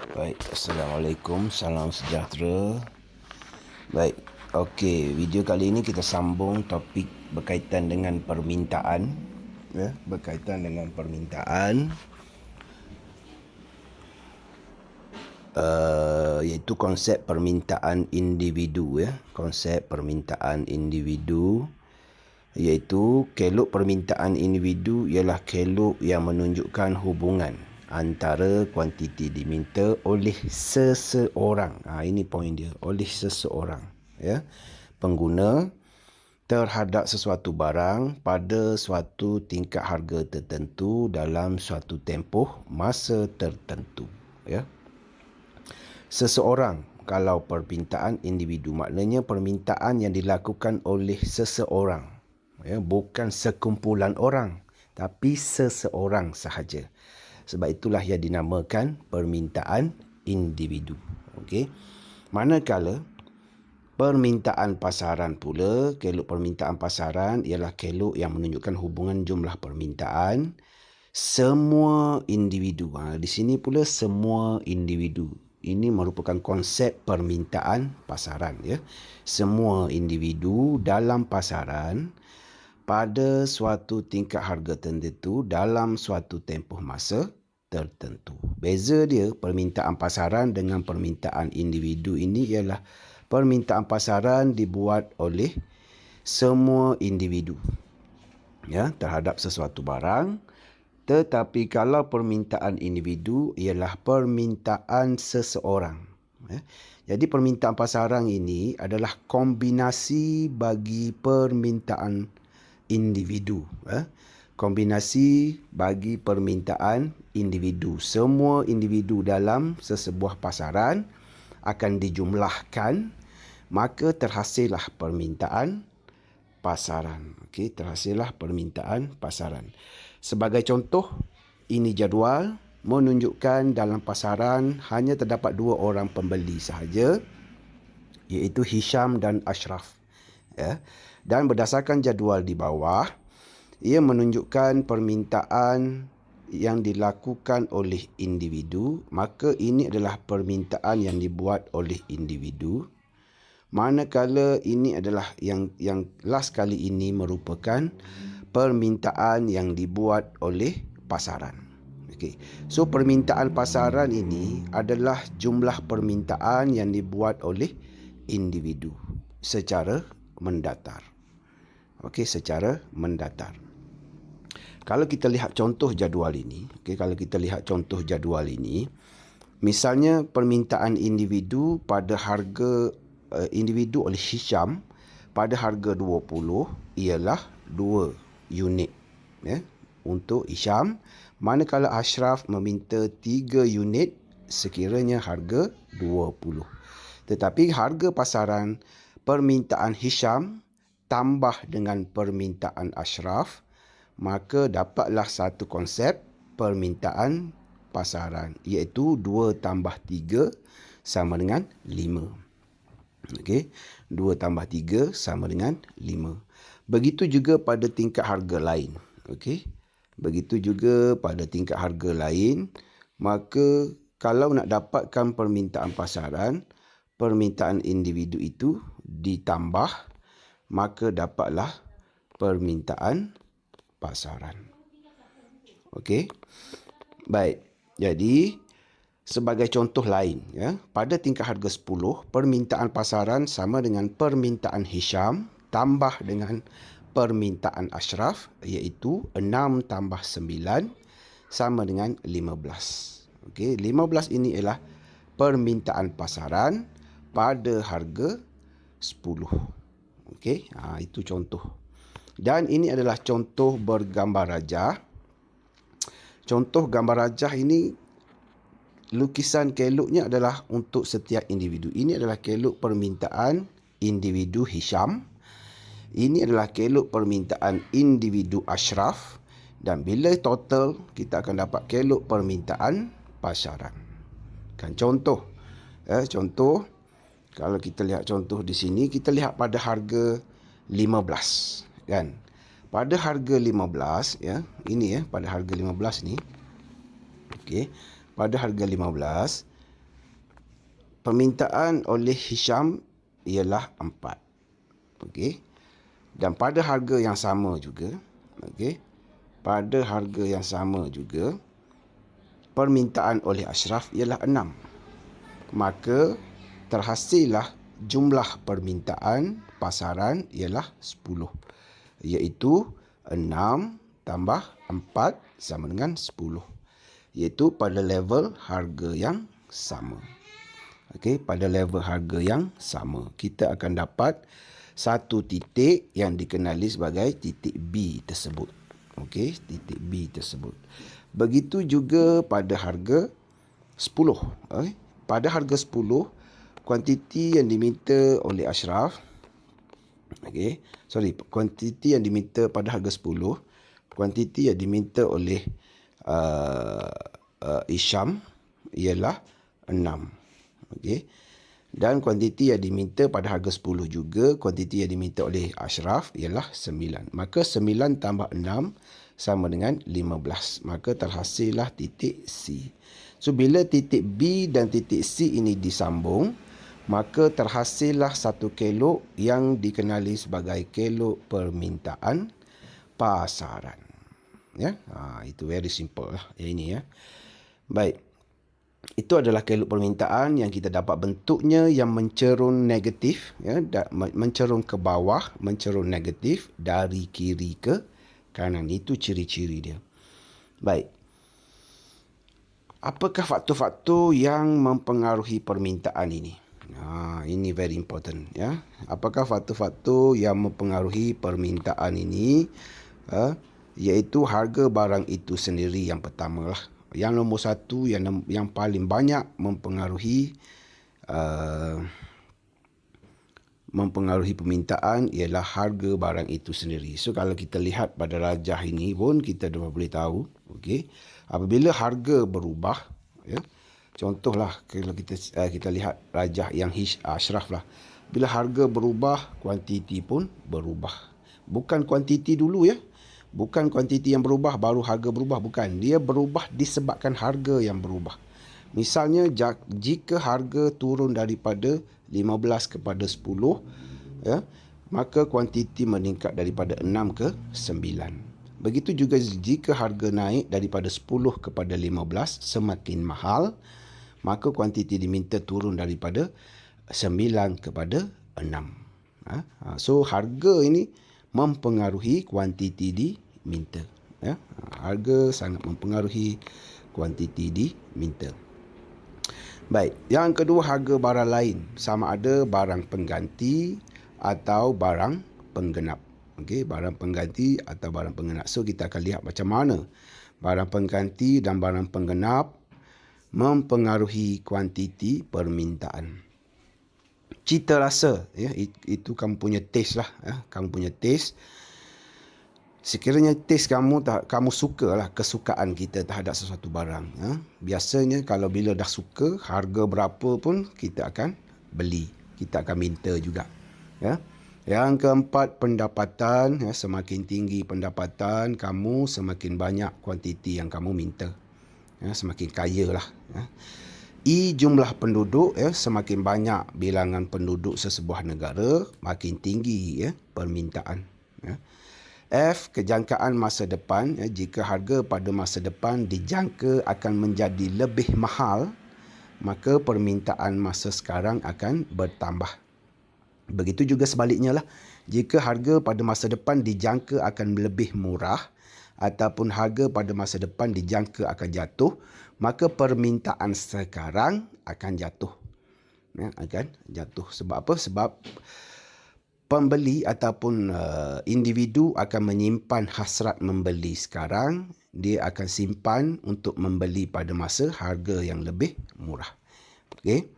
Baik, Assalamualaikum, salam sejahtera. Baik, okey, video kali ini kita sambung topik berkaitan dengan permintaan, berkaitan dengan permintaan, iaitu konsep permintaan individu, konsep permintaan individu, iaitu kelok permintaan individu ialah kelok yang menunjukkan hubungan antara kuantiti diminta oleh seseorang. Ini poin dia, oleh seseorang, pengguna terhadap sesuatu barang pada suatu tingkat harga tertentu dalam suatu tempoh masa tertentu, Seseorang, kalau permintaan individu, maknanya permintaan yang dilakukan oleh seseorang, bukan sekumpulan orang, tapi seseorang sahaja. Sebab itulah yang dinamakan permintaan individu. Okey. Manakala permintaan pasaran pula, kelok permintaan pasaran ialah kelok yang menunjukkan hubungan jumlah permintaan semua individu. Di sini pula semua individu. Ini merupakan konsep permintaan pasaran, Semua individu dalam pasaran pada suatu tingkat harga tertentu dalam suatu tempoh masa tertentu. Beza dia permintaan pasaran dengan permintaan individu ini ialah permintaan pasaran dibuat oleh semua individu, terhadap sesuatu barang. Tetapi kalau permintaan individu ialah permintaan seseorang. Jadi permintaan pasaran ini adalah kombinasi bagi permintaan individu. Kombinasi bagi permintaan individu. Semua individu dalam sesebuah pasaran akan dijumlahkan, maka terhasillah permintaan pasaran. Terhasillah permintaan pasaran. Sebagai contoh, ini jadual menunjukkan dalam pasaran hanya terdapat 2 orang pembeli sahaja, iaitu Hisham dan Ashraf. Dan berdasarkan jadual di bawah, ia menunjukkan permintaan yang dilakukan oleh individu, maka ini adalah permintaan yang dibuat oleh individu. Manakala ini adalah yang last kali ini merupakan permintaan yang dibuat oleh pasaran. So permintaan pasaran ini adalah jumlah permintaan yang dibuat oleh individu secara mendatar. Secara mendatar. Kalau kita lihat contoh jadual ini, misalnya permintaan individu pada harga individu oleh Hisham pada harga 20 ialah 2 unit, untuk Hisham, manakala Ashraf meminta 3 unit sekiranya harga 20. Tetapi harga pasaran permintaan Hisham tambah dengan permintaan Ashraf, maka dapatlah satu konsep permintaan pasaran, iaitu 2 tambah 3 sama dengan 5. 2 tambah 3 sama dengan 5. Begitu juga pada tingkat harga lain. Maka kalau nak dapatkan permintaan pasaran, permintaan individu itu ditambah, maka dapatlah permintaan pasaran. Baik. Jadi sebagai contoh lain, pada tingkat harga 10, permintaan pasaran sama dengan permintaan Hisham tambah dengan permintaan Ashraf, iaitu 6 tambah 9 sama dengan 15. 15 ini ialah permintaan pasaran pada harga 10. Itu contoh. Dan ini adalah contoh bergambar rajah. Contoh gambar rajah ini, lukisan keloknya adalah untuk setiap individu. Ini adalah kelok permintaan individu Hisham. Ini adalah kelok permintaan individu Ashraf. Dan bila total, kita akan dapat kelok permintaan pasaran. Contoh. Contoh, kalau kita lihat contoh di sini, kita lihat pada harga 15. Pada harga 15, ini pada harga 15 ni. Pada harga 15, permintaan oleh Hisham ialah 4. Okey. Dan pada harga yang sama juga, okey. Pada harga yang sama juga, permintaan oleh Ashraf ialah 6. Maka terhasillah jumlah permintaan pasaran ialah 10. Iaitu 6 tambah 4 sama dengan 10. Iaitu pada level harga yang sama. Okey, pada level harga yang sama, kita akan dapat satu titik yang dikenali sebagai titik B tersebut. Okey, titik B tersebut. Begitu juga pada harga 10. Okay? Pada harga 10, kuantiti yang diminta oleh Ashraf, kuantiti yang diminta pada harga 10, kuantiti yang diminta oleh Hisham ialah 6. Okey. Dan kuantiti yang diminta pada harga 10 juga, kuantiti yang diminta oleh Ashraf ialah 9. Maka 9 tambah 6 sama dengan 15. Maka terhasillah titik C. So, bila titik B dan titik C ini disambung, maka terhasillah satu kelok yang dikenali sebagai kelok permintaan pasaran. Ya, itu very simple lah ini ya. Baik. Itu adalah kelok permintaan yang kita dapat bentuknya yang mencerun negatif, ya, mencerun ke bawah, mencerun negatif dari kiri ke kanan. Itu ciri-ciri dia. Baik. Apakah faktor-faktor yang mempengaruhi permintaan ini? Ini very important, ya. Apakah faktor-faktor yang mempengaruhi permintaan ini? Iaitu harga barang itu sendiri yang pertama lah. Yang nombor satu yang paling banyak mempengaruhi permintaan ialah harga barang itu sendiri. So, kalau kita lihat pada rajah ini pun kita dah boleh tahu, okey, apabila harga berubah, ya, contohlah kalau kita lihat rajah yang Ashraf lah, bila harga berubah, kuantiti pun berubah. Bukan kuantiti dulu, ya. Bukan kuantiti yang berubah baru harga berubah, bukan. Dia berubah disebabkan harga yang berubah. Misalnya jika harga turun daripada 15 kepada 10, ya, maka kuantiti meningkat daripada 6 ke 9. Begitu juga jika harga naik daripada 10 kepada 15, semakin mahal, maka kuantiti diminta turun daripada 9 kepada 6. So, harga ini mempengaruhi kuantiti diminta. Ya. Harga sangat mempengaruhi kuantiti diminta. Baik, yang kedua, harga barang lain, sama ada barang pengganti atau barang penggenap. Okey, barang pengganti atau barang penggenap. So, kita akan lihat macam mana barang pengganti dan barang penggenap mempengaruhi kuantiti permintaan. Cita rasa, ya, itu kamu punya taste lah, ya. Kamu punya taste. Sekiranya taste kamu sukalah, kesukaan kita terhadap sesuatu barang, ya. Biasanya kalau bila dah suka, harga berapa pun kita akan beli, kita akan minta juga, ya. Yang keempat, pendapatan, ya. Semakin tinggi pendapatan kamu, semakin banyak kuantiti yang kamu minta, ya. Semakin kaya lah, ya. Jumlah penduduk, ya, semakin banyak bilangan penduduk sesebuah negara, makin tinggi, ya, permintaan, ya. F, kejangkaan masa depan, ya, jika harga pada masa depan dijangka akan menjadi lebih mahal, maka permintaan masa sekarang akan bertambah. Begitu juga sebaliknya lah, jika harga pada masa depan dijangka akan lebih murah ataupun harga pada masa depan dijangka akan jatuh, maka permintaan sekarang akan jatuh, ya, akan jatuh. Sebab apa? Sebab pembeli ataupun individu akan menyimpan hasrat membeli sekarang, dia akan simpan untuk membeli pada masa harga yang lebih murah. Okey.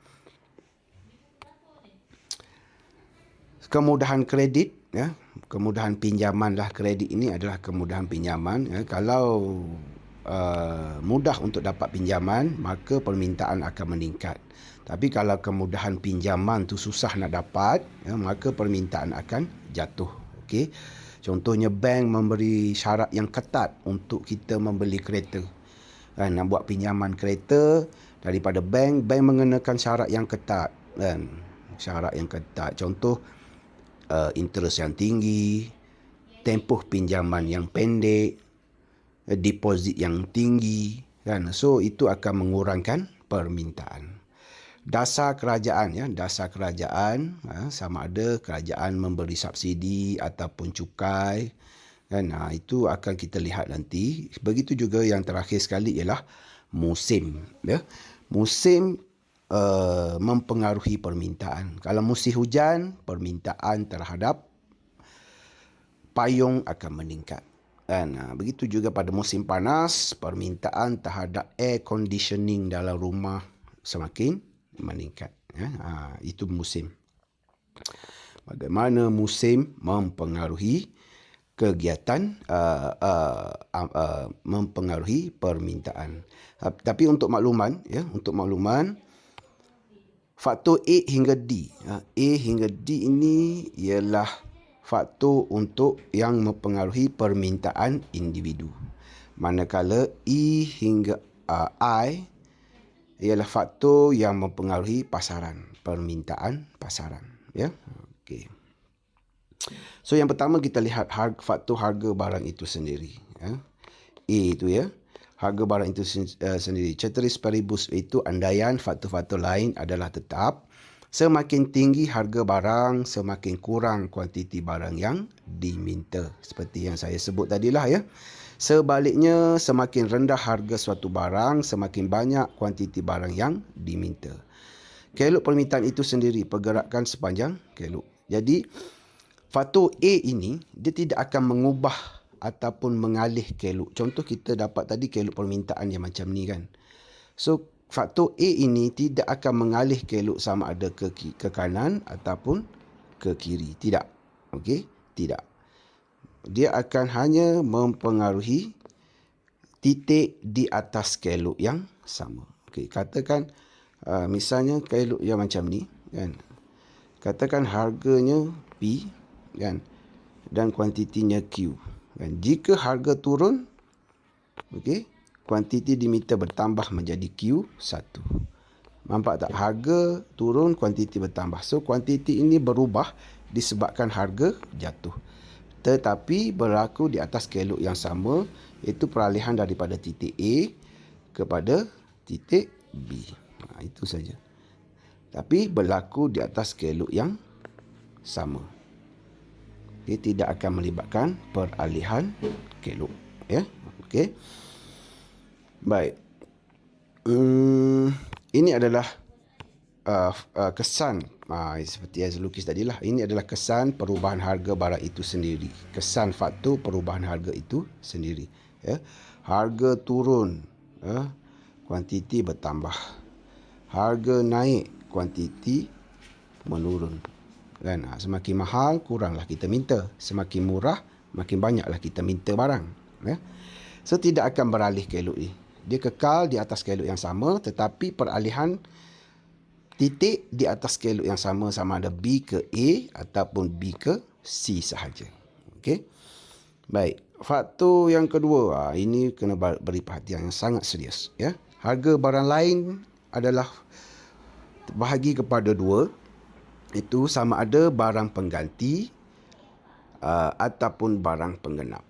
Kemudahan kredit, ya, kemudahan pinjaman lah. Kredit ini adalah kemudahan pinjaman, ya. Kalau mudah untuk dapat pinjaman, maka permintaan akan meningkat. Tapi kalau kemudahan pinjaman tu susah nak dapat, ya, maka permintaan akan jatuh. Okey. Contohnya bank memberi syarat yang ketat untuk kita membeli kereta. kan, nak buat pinjaman kereta daripada bank mengenakan syarat yang ketat, kan, syarat yang ketat. Contoh, interest yang tinggi, tempoh pinjaman yang pendek, deposit yang tinggi, kan. So itu akan mengurangkan permintaan. Dasar kerajaan, ya, dasar kerajaan, sama ada kerajaan memberi subsidi ataupun cukai, kan. Itu akan kita lihat nanti. Begitu juga yang terakhir sekali ialah musim, ya. Musim mempengaruhi permintaan. Kalau musim hujan, permintaan terhadap payung akan meningkat, kan. Begitu juga pada musim panas, permintaan terhadap air conditioning dalam rumah semakin meningkat, ya. Itu musim. Bagaimana musim mempengaruhi kegiatan, mempengaruhi permintaan. Tapi untuk makluman, ya, faktor A hingga D. A hingga D ini ialah faktor untuk yang mempengaruhi permintaan individu. Manakala E hingga I ialah faktor yang mempengaruhi pasaran, permintaan pasaran, ya. Okey. So yang pertama kita lihat faktor harga barang itu sendiri, ya. A itu, ya, harga barang itu sendiri. Ceteris paribus itu andaian faktor-faktor lain adalah tetap. Semakin tinggi harga barang, semakin kurang kuantiti barang yang diminta. Seperti yang saya sebut tadilah, ya. Sebaliknya, semakin rendah harga suatu barang, semakin banyak kuantiti barang yang diminta. Kelok permintaan itu sendiri, pergerakan sepanjang kelok. Jadi, faktor A ini, dia tidak akan mengubah ataupun mengalih kelok. Contoh kita dapat tadi kelok permintaan yang macam ni, kan. So, faktor A ini tidak akan mengalih kelok sama ada ke kanan ataupun ke kiri. Tidak. Okey? Tidak. Dia akan hanya mempengaruhi titik di atas kelok yang sama. Okey, katakan misalnya kelok yang macam ni, kan. Katakan harganya P, kan, dan kuantitinya Q, kan. Jika harga turun, okey, kuantiti diminta bertambah menjadi Q1. Nampak tak? Harga turun, kuantiti bertambah. So kuantiti ini berubah disebabkan harga jatuh. Tetapi berlaku di atas kelok yang sama, iaitu peralihan daripada titik A kepada titik B. Itu saja. Tapi berlaku di atas kelok yang sama. Dia tidak akan melibatkan peralihan kelok, ya. Okey. Baik. Ini adalah kesan, seperti yang saya lukis tadilah, ini adalah kesan perubahan harga barang itu sendiri. Kesan faktor perubahan harga itu sendiri, ya. Harga turun, ya, kuantiti bertambah. Harga naik, kuantiti menurun, kan. Semakin mahal, kuranglah kita minta. Semakin murah, makin banyaklah kita minta barang, ya. So tidak akan beralih kelok ni. Dia kekal di atas kelok yang sama, tetapi peralihan titik di atas kelok yang sama, sama ada B ke A ataupun B ke C sahaja. Okey. Baik. Faktor yang kedua, ini kena beri perhatian yang sangat serius, ya. Harga barang lain adalah bahagi kepada dua. Itu sama ada barang pengganti ataupun barang penggenap.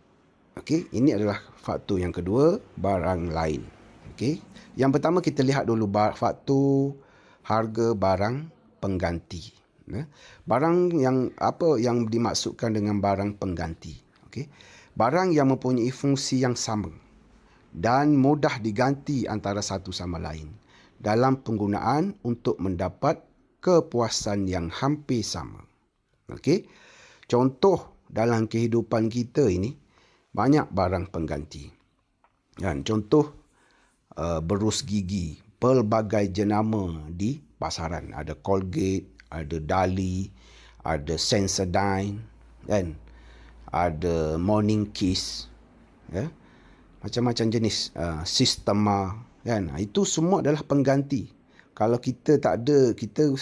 Okey, ini adalah faktor yang kedua, barang lain. Okey. Yang pertama kita lihat dulu faktor harga barang pengganti. Barang yang apa yang dimaksudkan dengan barang pengganti? Okey. Barang yang mempunyai fungsi yang sama dan mudah diganti antara satu sama lain dalam penggunaan untuk mendapat kepuasan yang hampir sama. Okey. Contoh dalam kehidupan kita ini banyak barang pengganti. Dan contoh berus gigi, pelbagai jenama di pasaran. Ada Colgate, ada Dali, ada Sensodyne, kan? Ada Morning Kiss, ya. Macam-macam jenis, Systema, kan? Itu semua adalah pengganti. Kalau kita tak ada, kita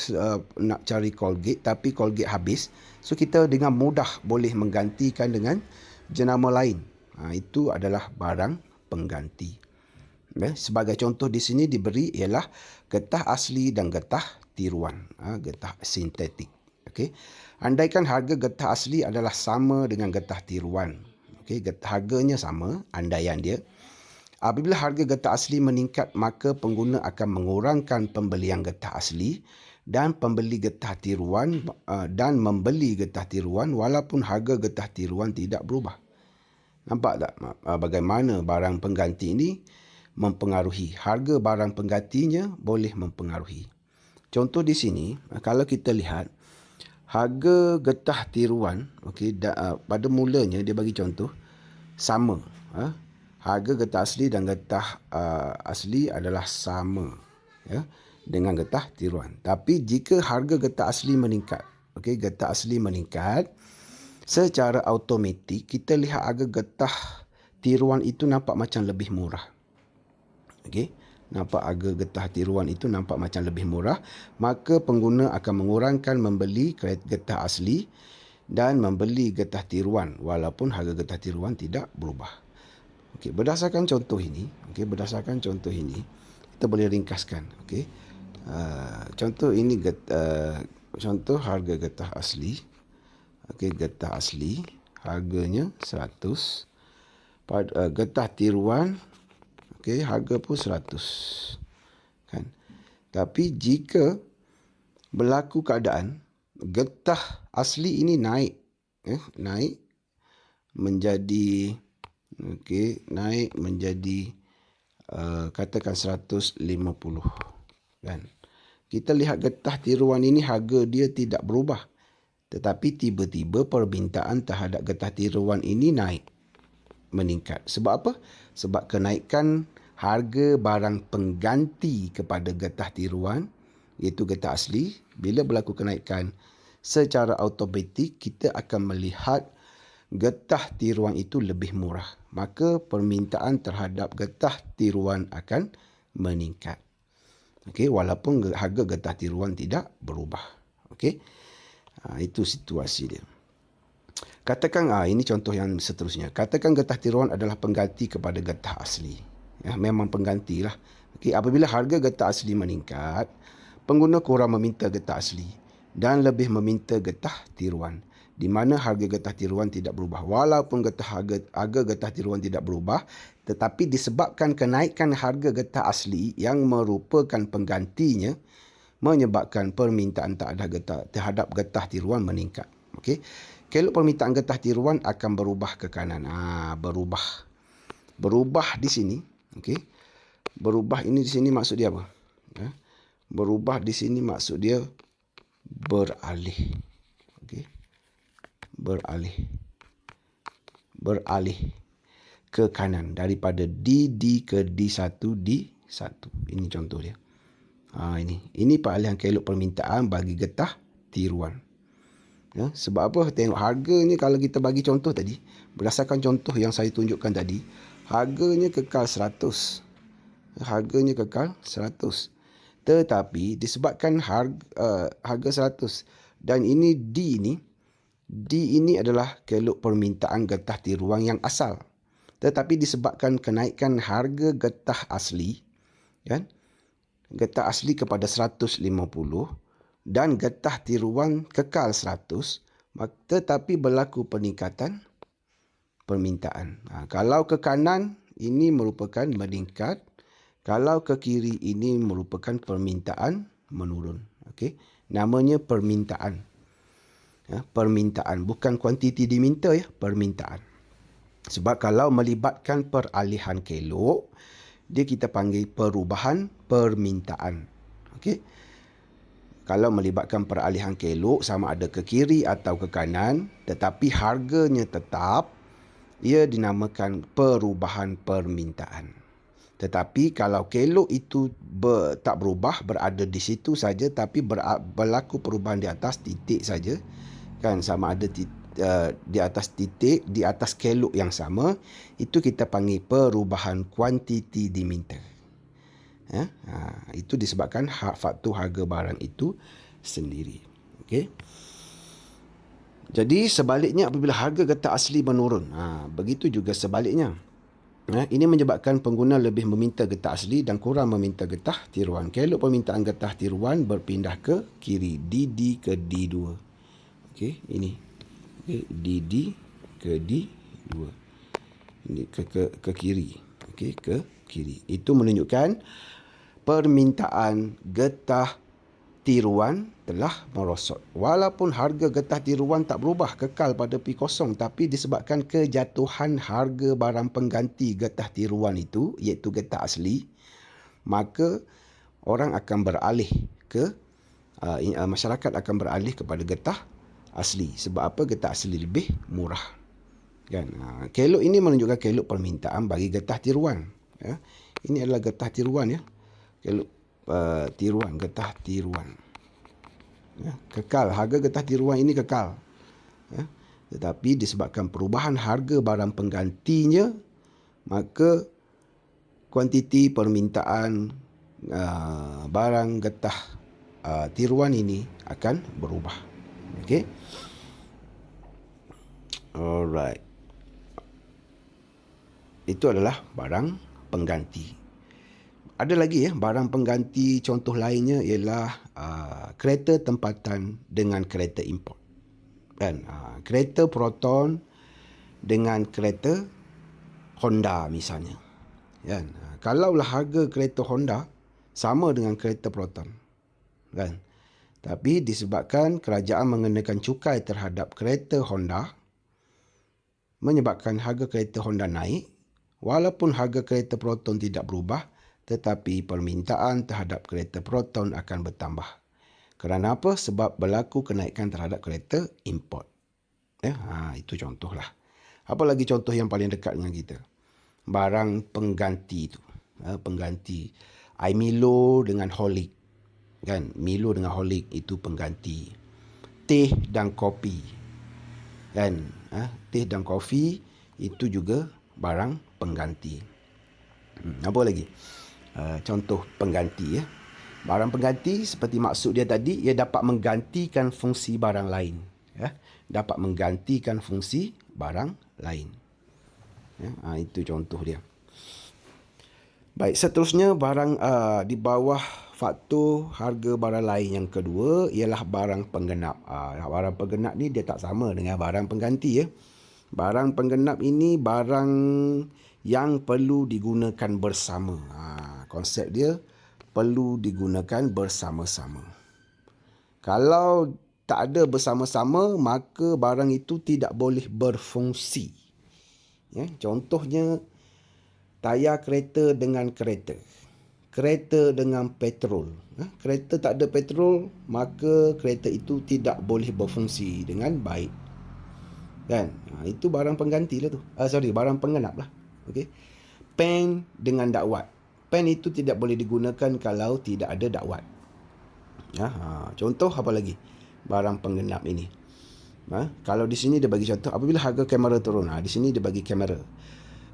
nak cari Colgate tapi Colgate habis, so kita dengan mudah boleh menggantikan dengan jenama lain. Itu adalah barang pengganti. Sebagai contoh di sini diberi ialah getah asli dan getah tiruan, getah sintetik. Okey. Andaikan harga getah asli adalah sama dengan getah tiruan. Okey, harganya sama, andaian dia. Apabila harga getah asli meningkat, maka pengguna akan mengurangkan pembelian getah asli dan membeli getah tiruan walaupun harga getah tiruan tidak berubah. Nampak tak bagaimana barang pengganti ini mempengaruhi? Harga barang penggantinya boleh mempengaruhi. Contoh di sini, kalau kita lihat harga getah tiruan, pada mulanya dia bagi contoh sama. Harga getah asli dan getah asli adalah sama dengan getah tiruan. Tapi jika harga getah asli meningkat, getah asli meningkat, secara automatik kita lihat harga getah tiruan itu nampak macam lebih murah. Nampak harga getah tiruan itu nampak macam lebih murah, maka pengguna akan mengurangkan membeli getah asli dan membeli getah tiruan walaupun harga getah tiruan tidak berubah. Berdasarkan contoh ini, kita boleh ringkaskan. Contoh ini contoh harga getah asli. Getah asli harganya 100. Getah tiruan harga pun 100. Kan? Tapi jika berlaku keadaan getah asli ini naik menjadi katakan 150, kan? Kita lihat getah tiruan ini harga dia tidak berubah, tetapi tiba-tiba permintaan terhadap getah tiruan ini meningkat. Sebab apa? Sebab kenaikan harga barang pengganti kepada getah tiruan, iaitu getah asli. Bila berlaku kenaikan, secara automatik kita akan melihat getah tiruan itu lebih murah. Maka permintaan terhadap getah tiruan akan meningkat. Walaupun harga getah tiruan tidak berubah. Itu situasi dia. Katakan ini contoh yang seterusnya. Katakan getah tiruan adalah pengganti kepada getah asli. Memang penggantilah. Apabila harga getah asli meningkat, pengguna kurang meminta getah asli dan lebih meminta getah tiruan, di mana harga getah tiruan tidak berubah. Walaupun harga getah tiruan tidak berubah, tetapi disebabkan kenaikan harga getah asli yang merupakan penggantinya, menyebabkan permintaan terhadap getah tiruan meningkat. Kelok permintaan getah tiruan akan berubah ke kanan. Berubah di sini. Berubah ini di sini maksud dia apa? Berubah di sini maksud dia beralih. Beralih ke kanan daripada D ke D1 D1. Ini contoh dia. Ini peralihan kelok permintaan bagi getah tiruan. Sebab apa? Tengok harganya, kalau kita bagi contoh tadi, berdasarkan contoh yang saya tunjukkan tadi, harganya kekal 100. Tetapi disebabkan harga 100 dan ini D ini adalah kelok permintaan getah tiruan yang asal. Tetapi disebabkan kenaikan harga getah asli, getah asli kepada 150 dan getah tiruan kekal 100, tetapi berlaku peningkatan permintaan. Kalau ke kanan, ini merupakan meningkat. Kalau ke kiri, ini merupakan permintaan menurun. Namanya permintaan. Permintaan, bukan kuantiti diminta, permintaan. Sebab kalau melibatkan peralihan kelok, dia kita panggil perubahan permintaan. Kalau melibatkan peralihan kelok, sama ada ke kiri atau ke kanan, tetapi harganya tetap, ia dinamakan perubahan permintaan. Tetapi kalau kelok itu tak berubah, berada di situ saja, tapi berlaku perubahan di atas titik saja, kan, sama ada di atas titik, di atas kelok yang sama, itu kita panggil perubahan kuantiti diminta. Itu disebabkan faktor harga barang itu sendiri. Jadi sebaliknya, apabila harga getah asli menurun, begitu juga sebaliknya. Ini menyebabkan pengguna lebih meminta getah asli dan kurang meminta getah tiruan. Kelok permintaan getah tiruan berpindah ke kiri, DD ke D2. Okey, ini. Okey, DD ke D2. Ini ke kiri. Okey, ke kiri. Itu menunjukkan permintaan getah tiruan telah merosot. Walaupun harga getah tiruan tak berubah, kekal pada P0, tapi disebabkan kejatuhan harga barang pengganti getah tiruan itu, iaitu getah asli, maka orang akan beralih ke masyarakat akan beralih kepada getah asli. Sebab apa? Getah asli lebih murah. Kan? Kelok ini menunjukkan kelok permintaan bagi getah tiruan. Ya. Ini adalah getah tiruan, ya. Kelok tiruan, getah tiruan. Ya, kekal, harga getah tiruan ini kekal. Ya. Tetapi disebabkan perubahan harga barang penggantinya, maka kuantiti permintaan barang getah tiruan ini akan berubah. Okey. Alright. Itu adalah barang pengganti. Ada lagi barang pengganti contoh lainnya ialah kereta tempatan dengan kereta import. Kan? Kereta Proton dengan kereta Honda misalnya. Kan? Kalaulah harga kereta Honda sama dengan kereta Proton. Kan? Tapi disebabkan kerajaan mengenakan cukai terhadap kereta Honda, menyebabkan harga kereta Honda naik, walaupun harga kereta Proton tidak berubah, tetapi permintaan terhadap kereta Proton akan bertambah. Kerana apa? Sebab berlaku kenaikan terhadap kereta import. Itu contohlah. Apa lagi contoh yang paling dekat dengan kita? Barang pengganti itu. Pengganti. Milo dengan Horlick. Kan? Milo dengan Horlick itu pengganti. Teh dan kopi. Kan? Teh dan kopi itu juga barang pengganti. Apa lagi? Contoh pengganti. Barang pengganti seperti maksud dia tadi, ia dapat menggantikan fungsi barang lain. Dapat menggantikan fungsi barang lain. Itu contoh dia. Baik, seterusnya barang di bawah faktor harga barang lain yang kedua ialah barang penggenap. Barang penggenap ni dia tak sama dengan barang pengganti. Barang penggenap ini barang yang perlu digunakan bersama. Konsep dia perlu digunakan bersama-sama. Kalau tak ada bersama-sama, maka barang itu tidak boleh berfungsi. Contohnya, tayar kereta dengan kereta. Kereta dengan petrol. Kereta tak ada petrol, maka kereta itu tidak boleh berfungsi dengan baik. Kan? Itu barang pengganti lah tu. Barang penggenap lah. Okay. Pen dengan dakwat. Pen itu tidak boleh digunakan kalau tidak ada dakwat. Contoh apa lagi? Barang penggenap ini. Kalau di sini dia bagi contoh, apabila harga kamera turun, di sini dia bagi kamera.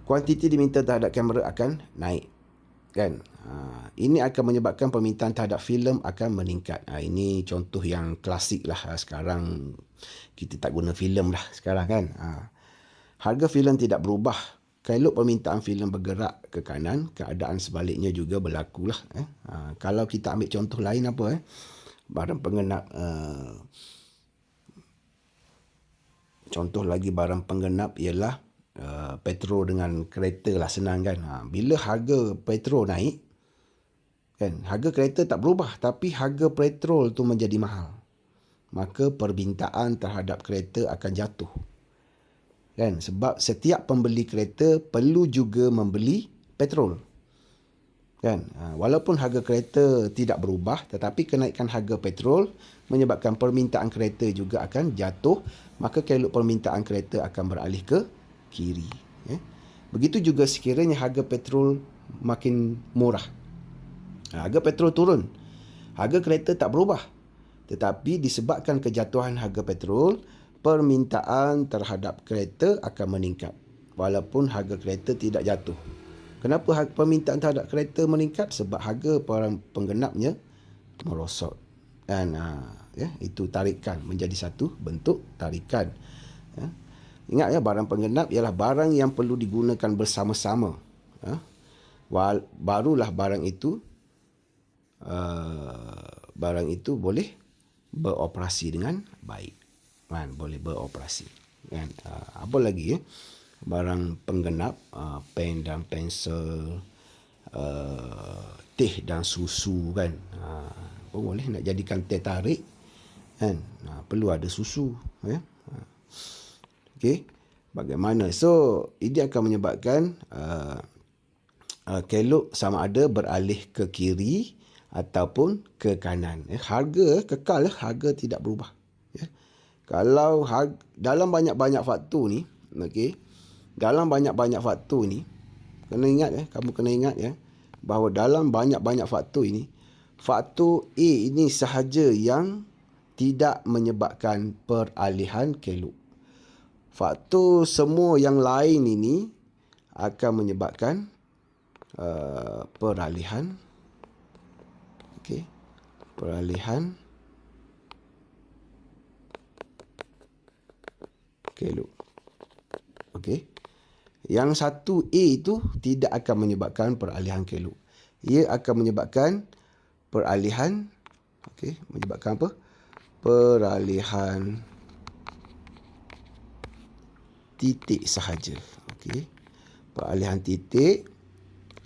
Kuantiti diminta terhadap kamera akan naik. Kan? Ini akan menyebabkan permintaan terhadap filem akan meningkat. Ini contoh yang klasik lah. Sekarang kita tak guna filem lah sekarang kan. Harga filem tidak berubah. Kalau permintaan filem bergerak ke kanan, keadaan sebaliknya juga berlaku lah. Kalau kita ambil contoh lain apa? Barang penggenap. Contoh lagi barang penggenap ialah petrol dengan kereta lah, senang kan. Bila harga petrol naik, kan, harga kereta tak berubah, tapi harga petrol tu menjadi mahal. Maka permintaan terhadap kereta akan jatuh. Kan? Sebab setiap pembeli kereta perlu juga membeli petrol. Kan? Walaupun harga kereta tidak berubah, tetapi kenaikan harga petrol menyebabkan permintaan kereta juga akan jatuh, maka kelok permintaan kereta akan beralih ke kiri. Begitu juga sekiranya harga petrol makin murah. Harga petrol turun. Harga kereta tak berubah. Tetapi disebabkan kejatuhan harga petrol, permintaan terhadap kereta akan meningkat. Walaupun harga kereta tidak jatuh. Kenapa permintaan terhadap kereta meningkat? Sebab harga penggenapnya merosot. Dan itu tarikan, menjadi satu bentuk tarikan. Ingat ya, barang penggenap ialah barang yang perlu digunakan bersama-sama. Barulah barang itu boleh beroperasi dengan baik. Boleh beroperasi. Apa lagi ya? Barang penggenap, pen dan pensel, teh dan susu kan. Boleh nak jadikan teh tarik kan. Perlu ada susu ya. Okey. Bagaimana? So, ini akan menyebabkan kelok sama ada beralih ke kiri ataupun ke kanan. Harga kekal, harga tidak berubah. Ya. Kalau dalam banyak-banyak faktor ni, okey. Dalam banyak-banyak faktor ni, kamu kena ingat ya, bahawa dalam banyak-banyak faktor ini, faktor A ini sahaja yang tidak menyebabkan peralihan kelok. Faktor semua yang lain ini akan menyebabkan peralihan kelok. Okey. Yang satu A itu tidak akan menyebabkan peralihan kelok. Ia akan menyebabkan peralihan menyebabkan apa? Peralihan titik sahaja. Okey. Peralihan titik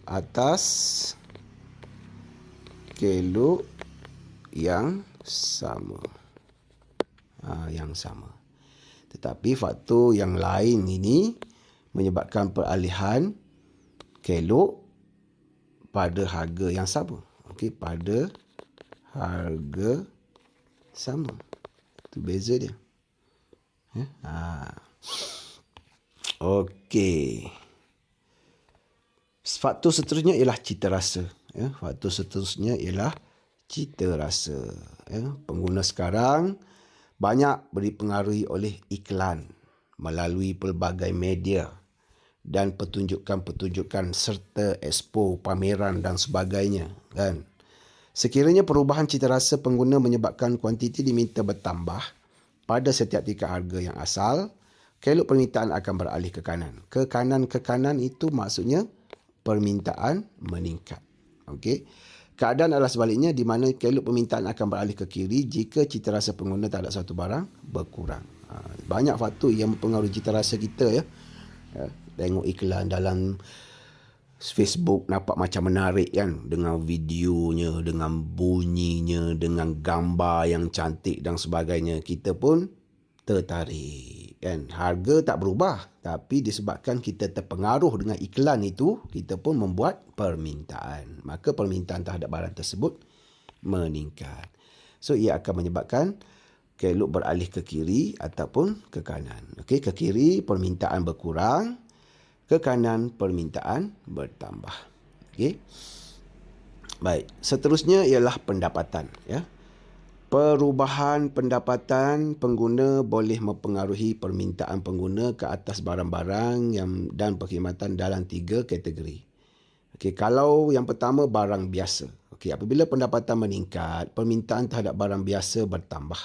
atas kelok yang sama. Tetapi faktor yang lain ini menyebabkan peralihan kelok pada harga yang sama. Okey, pada harga sama. Itu beza dia. Okey. Faktor seterusnya ialah cita rasa. Faktor seterusnya ialah cita rasa. Pengguna sekarang banyak dipengaruhi oleh iklan melalui pelbagai media dan pertunjukan-pertunjukan serta expo, pameran dan sebagainya. Kan? Sekiranya perubahan cita rasa pengguna menyebabkan kuantiti diminta bertambah pada setiap tingkat harga yang asal, kelok permintaan akan beralih ke kanan. Ke kanan itu maksudnya permintaan meningkat. Okey. Keadaan adalah sebaliknya di mana kelok permintaan akan beralih ke kiri jika cita rasa pengguna terhadap satu barang berkurang. Banyak faktor yang mempengaruhi cita rasa kita ya. Tengok iklan dalam Facebook nampak macam menarik kan, dengan videonya, dengan bunyinya, dengan gambar yang cantik dan sebagainya. Kita pun tertarik kan. Harga tak berubah, tapi disebabkan kita terpengaruh dengan iklan itu, kita pun membuat permintaan. Maka permintaan terhadap barang tersebut meningkat. So ia akan menyebabkan kelok beralih ke kiri ataupun ke kanan. Okey, ke kiri permintaan berkurang, ke kanan permintaan bertambah. Okey. Baik, seterusnya ialah pendapatan ya. Perubahan pendapatan pengguna boleh mempengaruhi permintaan pengguna ke atas barang-barang dan perkhidmatan dalam 3 kategori. Okey, kalau yang pertama barang biasa. Okey, apabila pendapatan meningkat, permintaan terhadap barang biasa bertambah.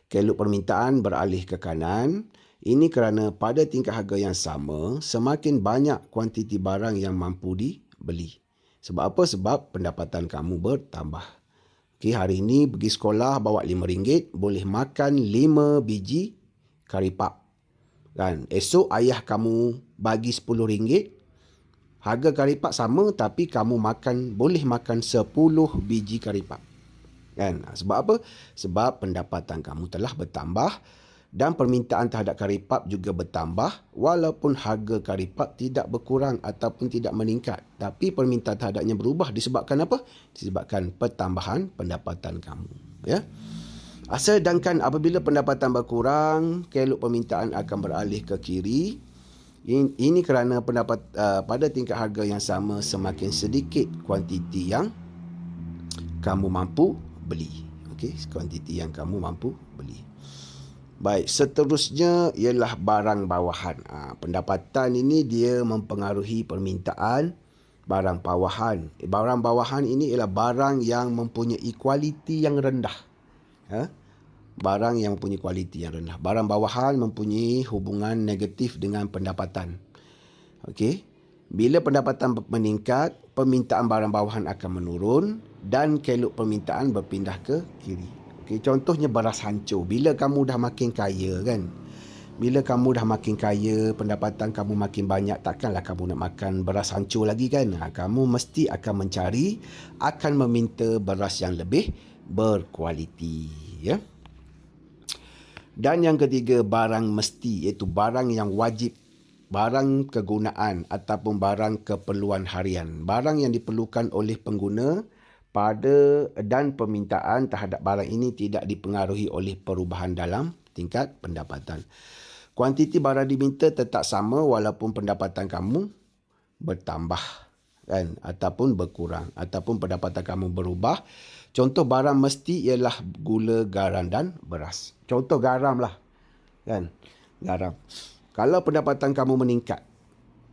Kelok permintaan beralih ke kanan. Ini kerana pada tingkat harga yang sama, semakin banyak kuantiti barang yang mampu dibeli. Sebab apa? Sebab pendapatan kamu bertambah. Okey, hari ini pergi sekolah bawa RM5, boleh makan 5 biji karipap. Kan? Esok ayah kamu bagi RM10, harga karipap sama tapi kamu boleh makan 10 biji karipap. Kan? Sebab apa? Sebab pendapatan kamu telah bertambah dan permintaan terhadap karipap juga bertambah walaupun harga karipap tidak berkurang ataupun tidak meningkat. Tapi permintaan terhadapnya berubah disebabkan apa? Disebabkan pertambahan pendapatan kamu. Ya. Sedangkan apabila pendapatan berkurang, kelok permintaan akan beralih ke kiri. Ini kerana pada tingkat harga yang sama semakin sedikit kuantiti yang kamu mampu beli. Okey, kuantiti yang kamu mampu beli. Baik, seterusnya ialah barang bawahan. Pendapatan ini dia mempengaruhi permintaan barang bawahan. Barang bawahan ini ialah barang yang mempunyai kualiti yang rendah. barang yang mempunyai kualiti yang rendah. Barang bawahan mempunyai hubungan negatif dengan pendapatan. Okey. Bila pendapatan meningkat, permintaan barang bawahan akan menurun dan kelok permintaan berpindah ke kiri. Okey, contohnya beras hancur. Bila kamu dah makin kaya kan? Bila kamu dah makin kaya, pendapatan kamu makin banyak, takkanlah kamu nak makan beras hancur lagi kan? Kamu mesti akan mencari, akan meminta beras yang lebih berkualiti. Ya. Dan yang ketiga, barang mesti, iaitu barang yang wajib, barang kegunaan ataupun barang keperluan harian. Barang yang diperlukan oleh pengguna dan permintaan terhadap barang ini tidak dipengaruhi oleh perubahan dalam tingkat pendapatan. Kuantiti barang diminta tetap sama walaupun pendapatan kamu bertambah kan, ataupun berkurang, ataupun pendapatan kamu berubah. Contoh barang mesti ialah gula, garam dan beras. Contoh garam lah kan, garam. Kalau pendapatan kamu meningkat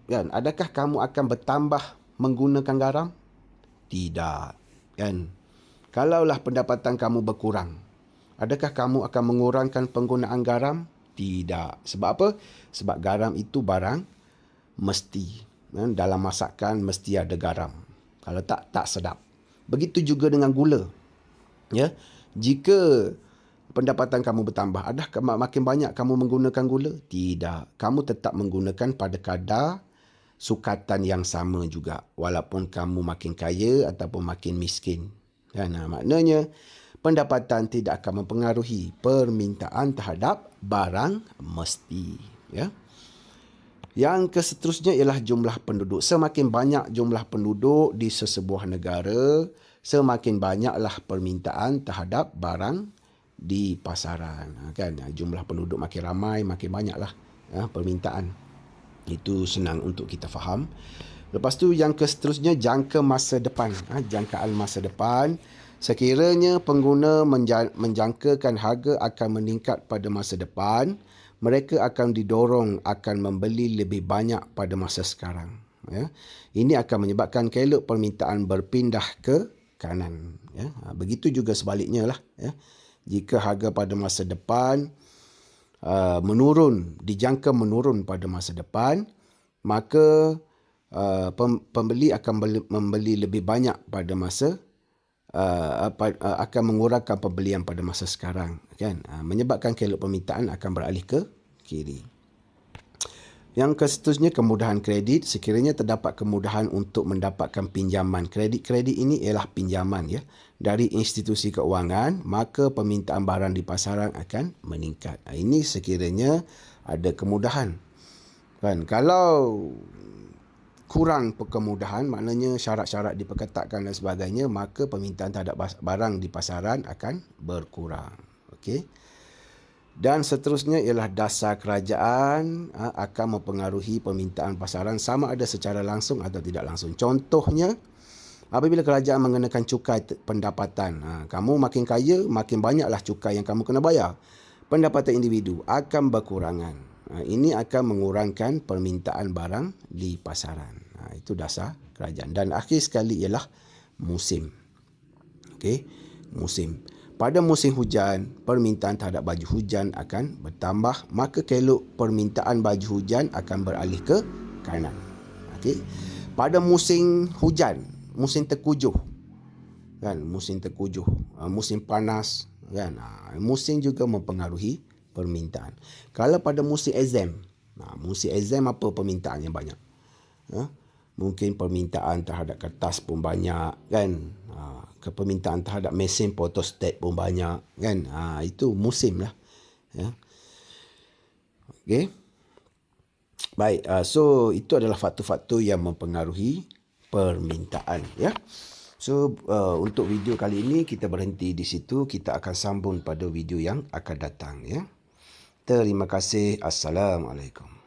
kan, adakah kamu akan bertambah menggunakan garam? Tidak kan. Kalaulah pendapatan kamu berkurang, adakah kamu akan mengurangkan penggunaan garam? Tidak. Sebab apa? Sebab garam itu barang mesti. Dalam masakan mesti ada garam. Kalau tak sedap. Begitu juga dengan gula. Ya. Jika pendapatan kamu bertambah, adakah makin banyak kamu menggunakan gula? Tidak. Kamu tetap menggunakan pada kadar sukatan yang sama juga. Walaupun kamu makin kaya ataupun makin miskin. Maknanya, pendapatan tidak akan mempengaruhi permintaan terhadap barang mesti. Ya. Yang seterusnya ialah jumlah penduduk. Semakin banyak jumlah penduduk di sesebuah negara, semakin banyaklah permintaan terhadap barang di pasaran. Kan? Jumlah penduduk makin ramai, makin banyaklah permintaan. Itu senang untuk kita faham. Lepas tu yang seterusnya, jangka masa depan. Jangkaan masa depan. Sekiranya pengguna menjangkakan harga akan meningkat pada masa depan, mereka akan didorong akan membeli lebih banyak pada masa sekarang. Ya. Ini akan menyebabkan kelok permintaan berpindah ke kanan. Ya. Begitu juga sebaliknya lah. Ya. Jika harga pada masa depan dijangka menurun pada masa depan, maka pembeli akan membeli lebih banyak pada masa akan mengurangkan pembelian pada masa sekarang kan, menyebabkan kelok permintaan akan beralih ke kiri. Yang seterusnya, kemudahan kredit. Sekiranya terdapat kemudahan untuk mendapatkan pinjaman, kredit ini ialah pinjaman ya, dari institusi keuangan, maka permintaan barang di pasaran akan meningkat. Ini sekiranya ada kemudahan kan. Kalau kurang kemudahan, maknanya syarat-syarat diperketatkan dan sebagainya, maka permintaan terhadap barang di pasaran akan berkurang. Okey. Dan seterusnya ialah dasar kerajaan akan mempengaruhi permintaan pasaran sama ada secara langsung atau tidak langsung. Contohnya, apabila kerajaan mengenakan cukai pendapatan, kamu makin kaya, makin banyaklah cukai yang kamu kena bayar. Pendapatan individu akan berkurangan. Ini akan mengurangkan permintaan barang di pasaran. Itu dasar kerajaan. Dan akhir sekali ialah musim. Okey, musim. Pada musim hujan, permintaan terhadap baju hujan akan bertambah, maka kelok permintaan baju hujan akan beralih ke kanan. Okey. Pada musim hujan, musim tengkujuh kan, musim tengkujuh, musim panas kan, musim juga mempengaruhi permintaan. Kalau pada musim exam apa permintaan yang banyak? Mungkin permintaan terhadap kertas pun banyak kan, permintaan terhadap mesin photostat pun banyak kan. Itu musim lah ya. Okey. Baik, so itu adalah faktor-faktor yang mempengaruhi permintaan ya. So untuk video kali ini kita berhenti di situ. Kita akan sambung pada video yang akan datang ya. Terima kasih. Assalamualaikum.